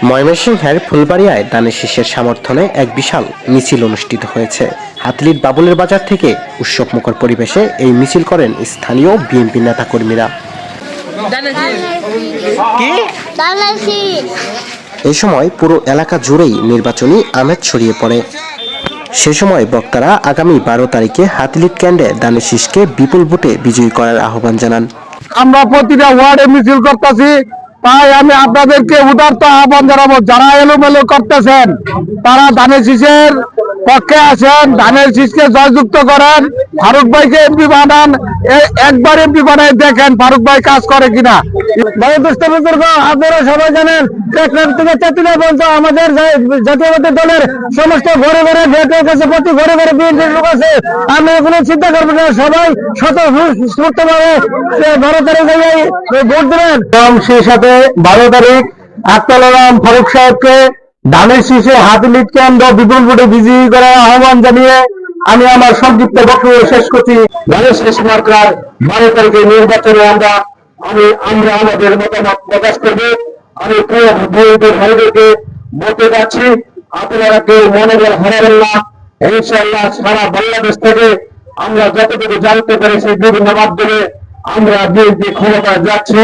ময়মনসিংহের ফুলবাড়িয়ায় দানের শীষের সমর্থনে এক বিশাল মিছিল অনুষ্ঠিত হয়েছে। হাতলির বাবুলের বাজার থেকে উৎসবমুখর পরিবেশে এই মিছিল করেন স্থানীয় বিএনপি নেতাকর্মীরা। এই সময় পুরো এলাকা জুড়েই নির্বাচনী আমেজ ছড়িয়ে পড়ে। সে সময় বক্তারা আগামী 12 তারিখে হাতলির কেন্দ্রে দানের শীষকে বিপুল ভোটে বিজয়ী করার আহ্বান জানান। আমরা প্রতিটা ওয়ার্ডে মিছিল করতেছি, তাই আমি আপনাদেরকে উদারত আহ্বান জানাবো, যারা এলোমেলো করতেছেন তারা ধানের শীষের পক্ষে আসেন, ধানের শীষকে জয়যুক্ত করেন, ফারুক ভাইকে এমপি বানান, একবার এমপি বানাই দেখেন ফারুক ভাই কাজ করে কিনা। আপনারা সবাই জানেন থেকে চাতুরা পর্যন্ত আমাদের জাতীয়তাবাদী দলের সমস্ত ঘরে ঘরে গেটের কাছে প্রতি ঘরে ঘরে বিএনপির লোক আছে। আমি কোনো চিন্তা করবো না, সবাই স্বতঃস্ফূর্তভাবে 12 তারিখে ভোট দেবেন এবং সেই সাথে 12 তারিখ আক্তার আলম ফারুক সাহেবকে ধানের শীষে হাতলি কেন্দ্র বিপুল ভোটে বিজয়ী করার আহ্বান জানিয়ে আমি আমার সংক্ষিপ্ত বক্তব্য শেষ করছি। ধানের শীষ মার্কার 12 তারিখে নির্বাচনে আমরা আমাদের মতামত প্রকাশ করব। আমি প্রিয় ভাইদেরকে বলতে যাচ্ছি, আপনারা কেউ মনোবল হারাবেন না। ইনশাআল্লাহ সারা বাংলাদেশ থেকে আমরা যতটুকু জানতে পেরেছি বিভিন্ন মাধ্যমে আমরা বিএনপি ক্ষমতায় যাচ্ছি।